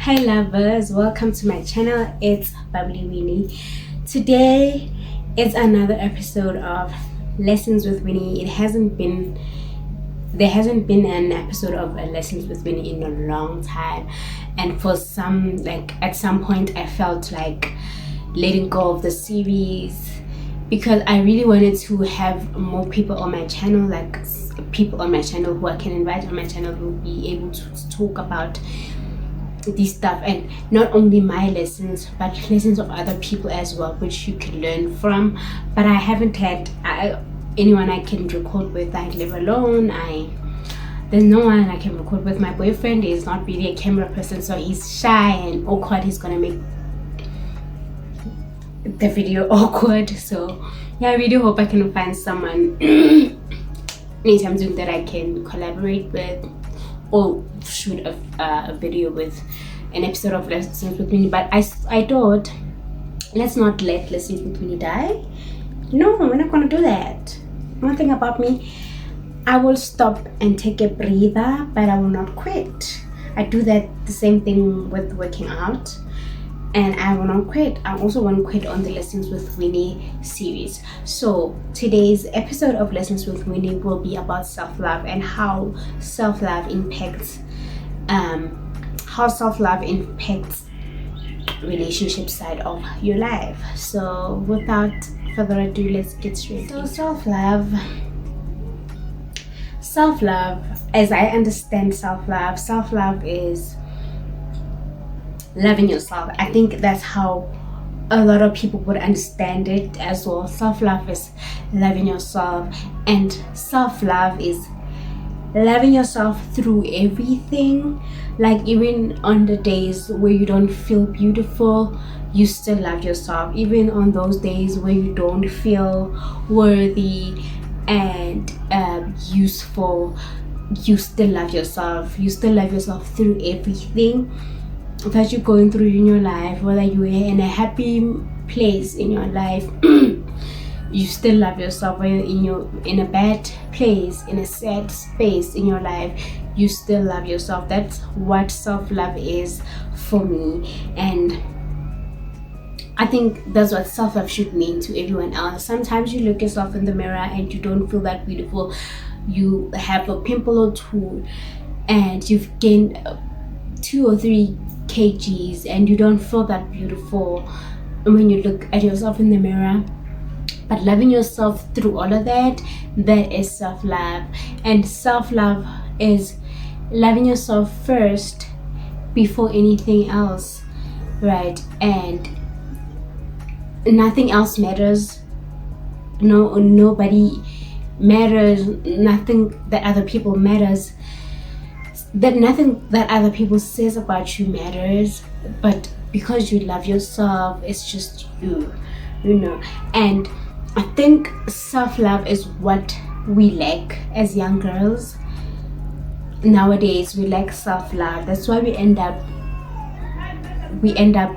Hi lovers, welcome to my channel. It's Bubbly Winnie. Today it's another episode of Lessons with Winnie. There hasn't been an episode of Lessons with Winnie in a long time, and at some point I felt like letting go of the series because I really wanted to have more people on my channel, like people on my channel who I can invite on my channel who will be able to talk about this stuff, and not only my lessons but lessons of other people as well, which you can learn from. But I haven't had anyone I can record with. I live alone. There's no one I can record with. My boyfriend is not really a camera person, so he's shy and awkward. He's gonna make the video awkward. So yeah, I really hope I can find someone anytime soon that I can collaborate with or shoot a video with, an episode of Lessons with Winnie. But I thought, let's not let Lessons with Winnie die. No, we're not gonna do that. One thing about me, I will stop and take a breather, but I will not quit. I do that the same thing with working out, and I will not quit. I also won't quit on the Lessons with Winnie series. So today's episode of Lessons with Winnie will be about self-love and how self-love impacts relationship side of your life. So without further ado, let's get straight. So self-love, as I understand self-love is loving yourself. I think that's how a lot of people would understand it as well. Self-love is loving yourself, and self-love is loving yourself through everything. Like even on the days where you don't feel beautiful, you still love yourself. Even on those days where you don't feel worthy and useful, you still love yourself. You still love yourself through everything that you're going through in your life. Whether you're in a happy place in your life, you still love yourself. Whether you're in a bad place, in a sad space in your life, you still love yourself. That's what self-love is for me, and I think that's what self-love should mean to everyone else. Sometimes you look yourself in the mirror and you don't feel that beautiful. You have a pimple or two and you've gained 2 or 3 kgs and you don't feel that beautiful when you look at yourself in the mirror. But loving yourself through all of that is self-love. And self-love is loving yourself first before anything else, right? And nothing else matters. Nobody matters. Nothing that other people matters. That nothing that other people says about you matters. But because you love yourself, it's just you know. And I think self-love is what we lack as young girls. Nowadays we lack self-love. That's why we end up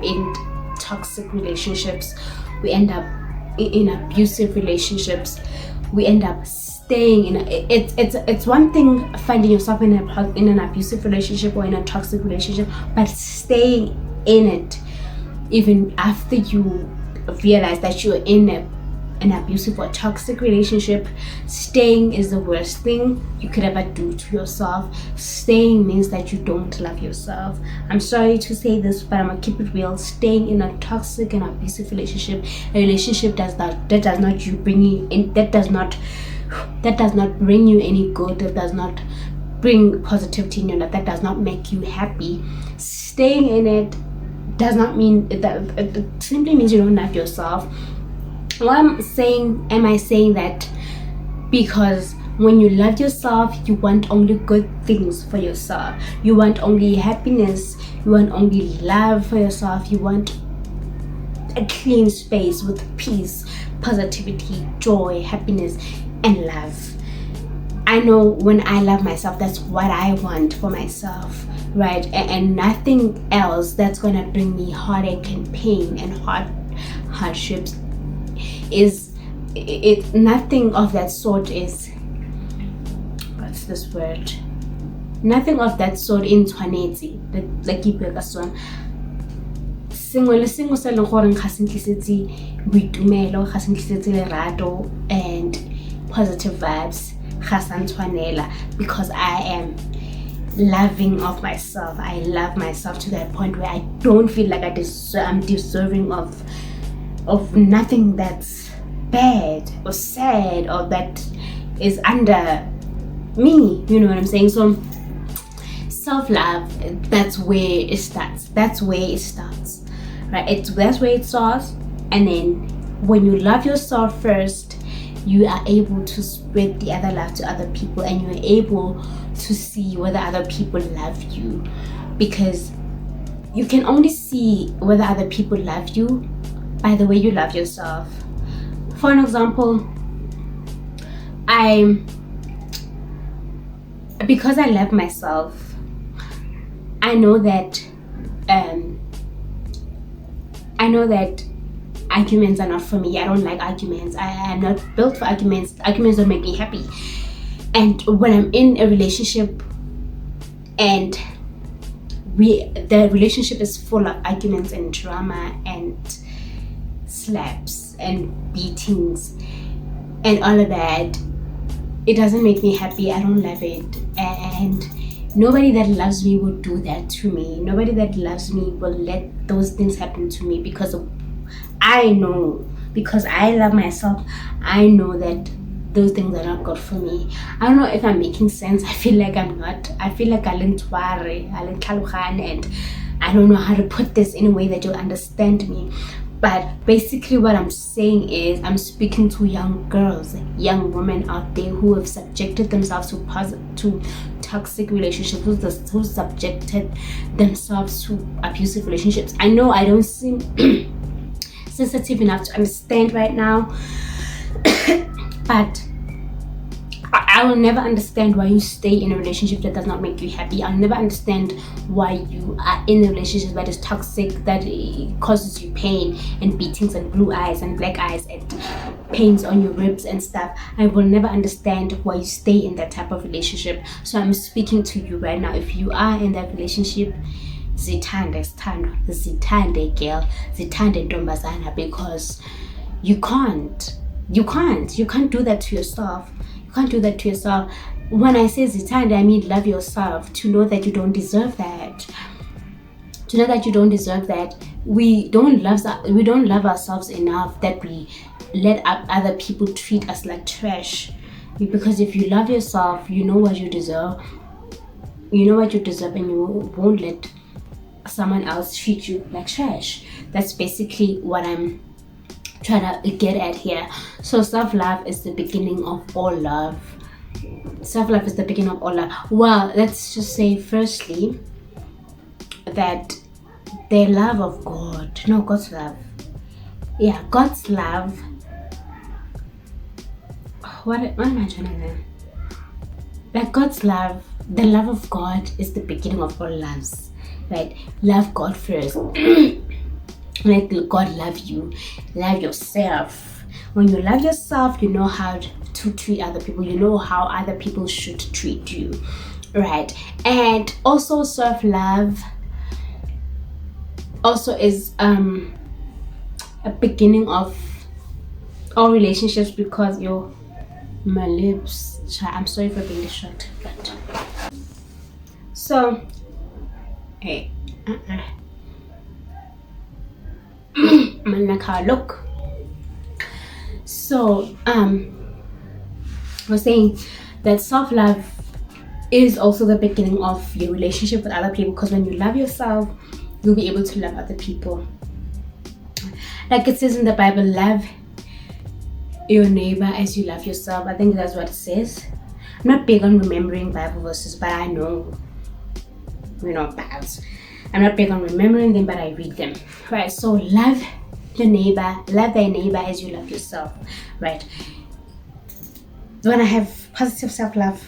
in toxic relationships. We end up in abusive relationships. We end up staying in it's one thing finding yourself in an abusive relationship or in a toxic relationship, but staying in it even after you realize that you're in an abusive or toxic relationship. Staying is the worst thing you could ever do to yourself. Staying means that you don't love yourself. I'm sorry to say this, but I'm gonna keep it real. Staying in a toxic and abusive relationship, a relationship that does not bring you any good, that does not bring positivity in your life, that does not make you happy. Staying in it does not mean that. It simply means you don't love yourself. Why am I saying that? Because when you love yourself, you want only good things for yourself. You want only happiness. You want only love for yourself. You want a clean space with peace, positivity, joy, happiness, and love. I know when I love myself, that's what I want for myself, right? And nothing else that's gonna bring me heartache and pain and hardships is it. Nothing of that sort is, what's this word, nothing of that sort in tshwanetse like ke bua ka sone. Sengwe le sengwe se leng gore ga se ntlisetse boitumelo, ga se ntlisetse lerato and positive vibes, ga sa ntshwanela, because I am loving of myself. I love myself to that point where I don't feel like I'm deserving of nothing that's bad or sad or that is under me, you know what I'm saying? So self-love, that's where it starts. That's where it starts, right? That's where it starts. And then when you love yourself first, you are able to spread the other love to other people, and you're able to see whether other people love you, because you can only see whether other people love you by the way you love yourself. For an example, because I love myself, I know that arguments are not for me. I don't like arguments. I am not built for arguments. Arguments don't make me happy. And when I'm in a relationship and the relationship is full of arguments and drama and slaps and beatings and all of that, it doesn't make me happy. I don't love it. And nobody that loves me will do that to me. Nobody that loves me will let those things happen to me, because I know, because I love myself, I know that those things are not good for me. I don't know if I'm making sense. I feel like I'm not. I feel like and I don't know how to put this in a way that you'll understand me. But basically what I'm saying is, I'm speaking to young girls, young women out there who have subjected themselves to toxic relationships, who subjected themselves to abusive relationships. I know I don't seem sensitive enough to understand right now, but I will never understand why you stay in a relationship that does not make you happy. I'll never understand why you are in a relationship that is toxic, that causes you pain and beatings and blue eyes and black eyes and pains on your ribs and stuff. I will never understand why you stay in that type of relationship. So I'm speaking to you right now. If you are in that relationship, zithande sithando, zithande girl, zithande ntombazana, because you can't do that to yourself. You can't do that to yourself. When I say zithande, I mean love yourself, to know that you don't deserve that. To know that you don't deserve that. We don't love ourselves enough that we let other people treat us like trash. Because if you love yourself, you know what you deserve. You know what you deserve, and you won't let someone else treat you like trash. That's basically what I'm trying to get at here. So self-love is the beginning of all love. Self-love is the beginning of all love. Well, let's just say firstly that the love of God, no, God's love. Yeah, God's love. What am I trying to say? Like God's love, the love of God is the beginning of all loves. Right? Love God first. Let God love you. Love yourself. When you love yourself, you know how to treat other people. You know how other people should treat you. Right? And also self-love also is a beginning of all relationships, because my lips, I'm sorry for being distracted, but so hey, look. So I was saying that self-love is also the beginning of your relationship with other people, because when you love yourself, you'll be able to love other people. Like it says in the Bible, love your neighbor as you love yourself. I think that's what it says. I'm not big on remembering Bible verses, but I know, Bibles. I'm not big on remembering them, but I read them. Right? So love thy neighbor as you love yourself. Right? When I have positive self-love,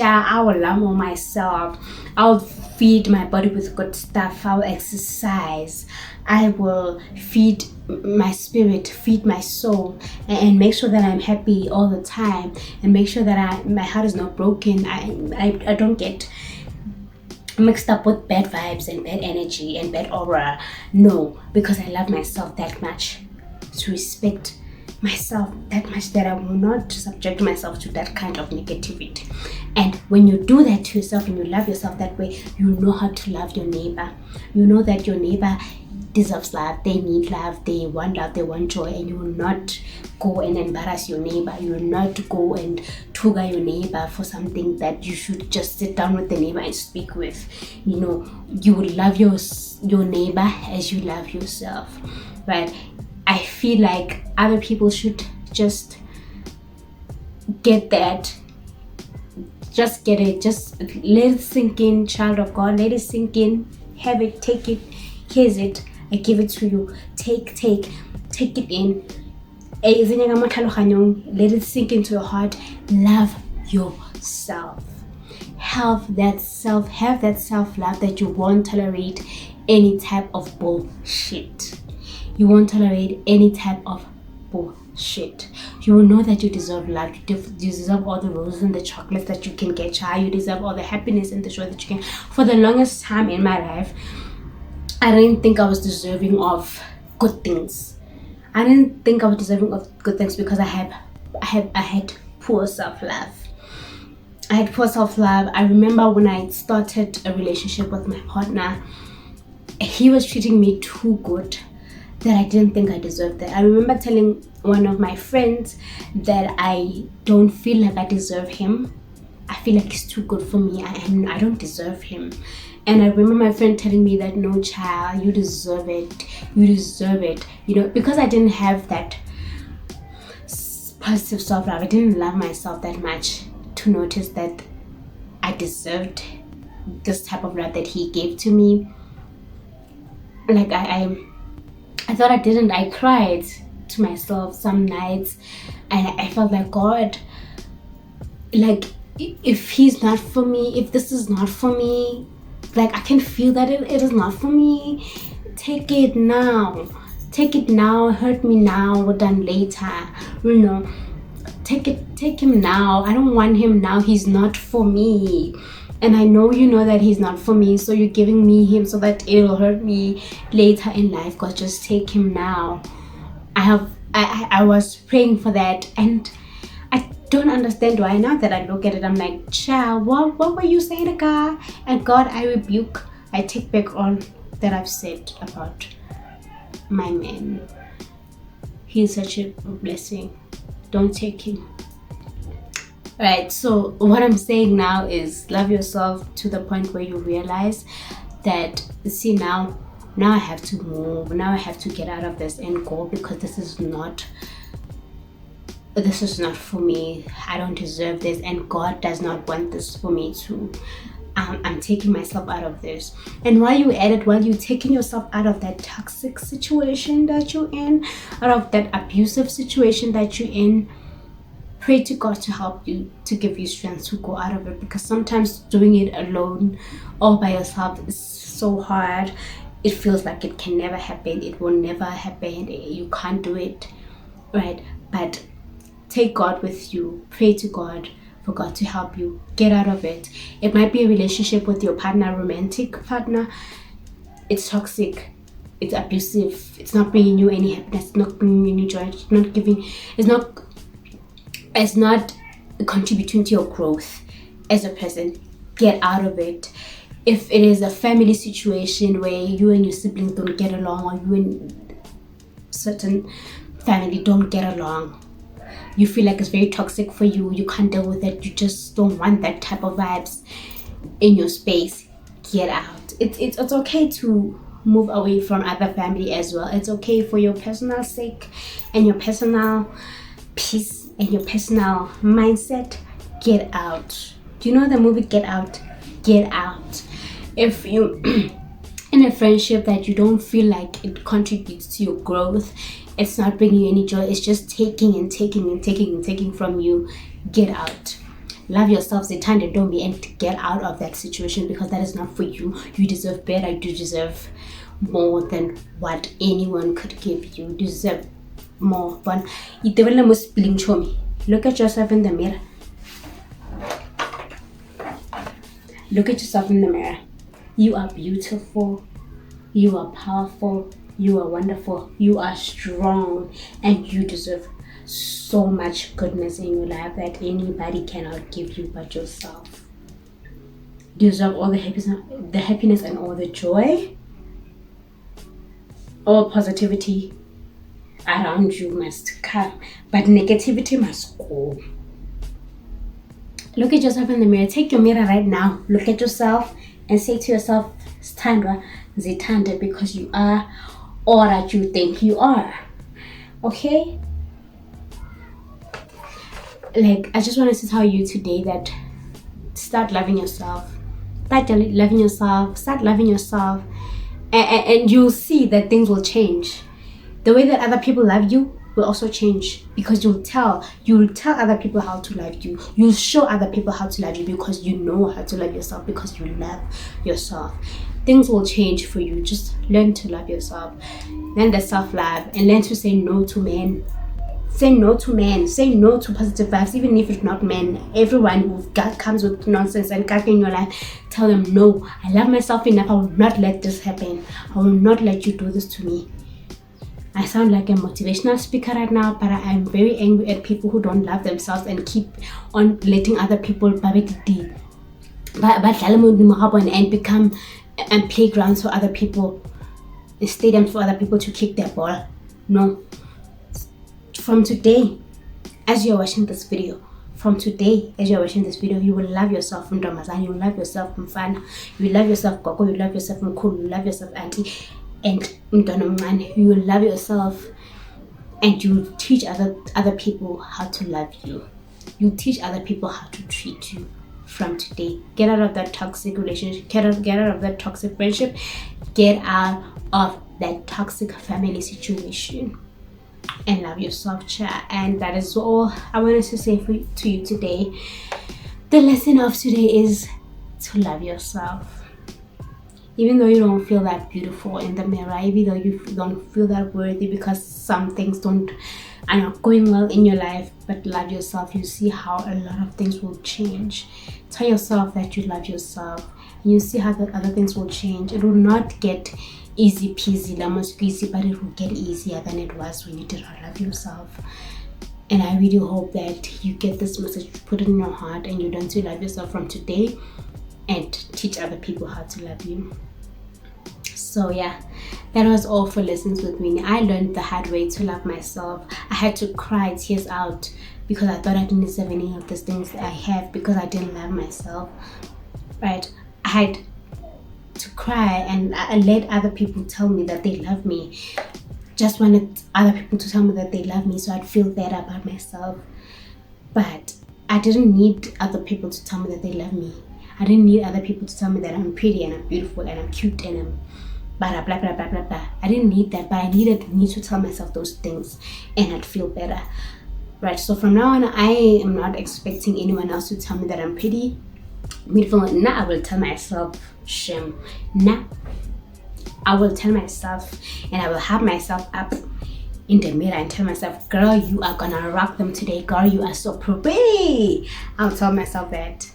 I will love myself. I'll feed my body with good stuff. I'll exercise. I will feed my spirit, feed my soul, and make sure that I'm happy all the time, and make sure that my heart is not broken. I don't get mixed up with bad vibes and bad energy and bad aura. No, because I love myself that much, to respect myself that much, that I will not subject myself to that kind of negativity. And when you do that to yourself and you love yourself that way, you know how to love your neighbor. You know that your neighbor deserves love, they need love, they want love, they want joy, and you will not go and embarrass your neighbor. You will not go and tuga your neighbor for something that you should just sit down with the neighbor and speak with. You know, you will love your neighbor as you love yourself, right? I feel like other people should just get that. Just get it. Just let it sink in, child of God. Let it sink in. Have it. Take it. Here's it. I give it to you. Take it in. Let it sink into your heart. Love yourself. Have that self-love that you won't tolerate any type of bullshit. You won't tolerate any type of bullshit. You will know that you deserve love. You deserve all the roses and the chocolates that you can get. You deserve all the happiness and the joy that you can. For the longest time in my life, I didn't think I was deserving of good things. I didn't think I was deserving of good things because I had poor self-love. I had poor self-love. I remember when I started a relationship with my partner, he was treating me too good, that I didn't think I deserved that. I remember telling one of my friends that I don't feel like I deserve him. I feel like he's too good for me. I don't deserve him. And I remember my friend telling me that, no, child, you deserve it. You deserve it. You know, because I didn't have that positive self-love. I didn't love myself that much to notice that I deserved this type of love that he gave to me. Like I thought I didn't. I cried to myself some nights, and I felt like, God, like, if he's not for me, if this is not for me, like, I can feel that it is not for me. Take it now. Take it now. Hurt me now. We're done later. You know, take him now. I don't want him now. He's not for me. And I know you know that he's not for me, so you're giving me him so that it'll hurt me later in life. God, just take him now. I was praying for that, and I don't understand why. Now that I look at it, I'm like, child, what were you saying, God? And God, I rebuke, I take back all that I've said about my man. He's such a blessing. Don't take him. Right, so what I'm saying now is love yourself to the point where you realize that, see, now I have to move. Now I have to get out of this and go, because this is not for me. I don't deserve this, and God does not want this for me too. I'm taking myself out of this. And while you're at it, while you're taking yourself out of that toxic situation that you're in, out of that abusive situation that you're in, pray to God to help you, to give you strength to go out of it, because sometimes doing it alone, all by yourself, is so hard. It feels like it can never happen. It will never happen. You can't do it, right? But take God with you. Pray to God for God to help you get out of it. It might be a relationship with your partner, romantic partner. It's toxic. It's abusive. It's not bringing you any happiness. It's not bringing you any joy. It's not contributing to your growth as a person. Get out of it. If it is a family situation where you and your siblings don't get along, or you and certain family don't get along, you feel like it's very toxic for you, you can't deal with it, you just don't want that type of vibes in your space, get out. It's okay to move away from other family as well. It's okay for your personal sake and your personal peace and your personal mindset. Get out. Do you know the movie Get Out? Get out. If you in a friendship that you don't feel like it contributes to your growth, it's not bringing you any joy, it's just taking and taking and taking and taking from you, get out. Love yourself, zithande ntombi, and get out of that situation, because that is not for you. You deserve better. You deserve more than what anyone could give you. You deserve more. But look at yourself in the mirror. Look at yourself in the mirror. You are beautiful. You are powerful. You are wonderful. You are strong. And you deserve so much goodness in your life that anybody cannot give you but yourself. You deserve all the happiness and all the joy. All positivity around you must come, but negativity must go. Look at yourself in the mirror. Take your mirror right now. Look at yourself and say to yourself, Sthandwa zithande, because you are all that you think you are. Okay? Like, I just wanted to tell you today that start loving yourself. Start loving yourself. Start loving yourself. And you'll see that things will change. The way that other people love you will also change, because you'll tell other people how to love you. You'll show other people how to love you, because you know how to love yourself, because you love yourself. Things will change for you. Just learn to love yourself. Learn the self-love, and learn to say no to men. Say no to men. Say no to positive vibes, even if it's not men. Everyone who comes with nonsense and cut in your life, tell them, no, I love myself enough. I will not let this happen. I will not let you do this to me. I sound like a motivational speaker right now, but I'm very angry at people who don't love themselves and keep on letting other people and become playgrounds for other people, stadiums for other people to kick their ball. No. From today, as you're watching this video, you will love yourself from Ramazan, you will love yourself from Fana, you will love yourself Koko, you will love yourself from Kulu, you will love yourself Auntie, and you will love yourself, and you will teach other people how to love you. You teach other people how to treat you from today. Get out of that toxic relationship, get out of that toxic friendship, get out of that toxic family situation, and love yourself, chat. And that is all I wanted to say to you today. The lesson of today is to love yourself. Even though you don't feel that beautiful in the mirror, even though you don't feel that worthy because some things are not going well in your life, but love yourself. You see how a lot of things will change. Tell yourself that you love yourself, and you see how the other things will change. It will not get easy peasy, lemon squeezy, but it will get easier than it was when you did not love yourself. And I really hope that you get this message, put it in your heart, and you learn to love yourself from today and teach other people how to love you. So yeah, that was all for Lessons with Winnie. I learned the hard way to love myself. I had to cry tears out because I thought I didn't deserve any of these things that I have, because I didn't love myself, right? I had to cry, and I let other people tell me that they love me. Just wanted other people to tell me that they love me so I'd feel better about myself. But I didn't need other people to tell me that they love me. I didn't need other people to tell me that I'm pretty and I'm beautiful and I'm cute and I'm blah blah blah blah blah blah. I didn't need that, but I needed me to tell myself those things, and I'd feel better, right? So from now on, I am not expecting anyone else to tell me that I'm pretty, beautiful. Nah, I will tell myself, shame. Nah, I will tell myself, and I will have myself up in the mirror and tell myself, girl, you are gonna rock them today. Girl, you are so pretty. I'll tell myself that.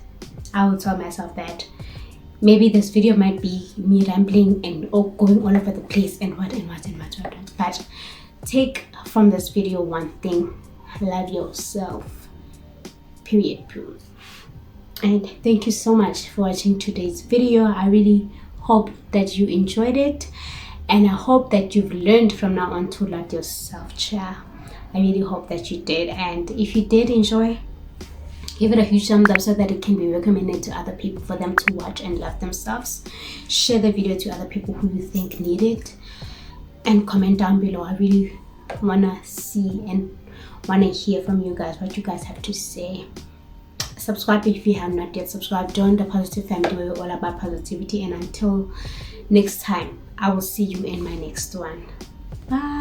Maybe this video might be me rambling and going all over the place and what. But take from this video one thing: love yourself. Period. And thank you so much for watching today's video. I really hope that you enjoyed it, and I hope that you've learned from now on to love yourself, child. I really hope that you did, and if you did enjoy, give it a huge thumbs up so that it can be recommended to other people for them to watch and love themselves. Share the video to other people who you think need it, and comment down below. I really want to see and want to hear from you guys, what you guys have to say. Subscribe if you have not yet subscribed. Join the positive family where we're all about positivity. And until next time, I will see you in my next one. Bye.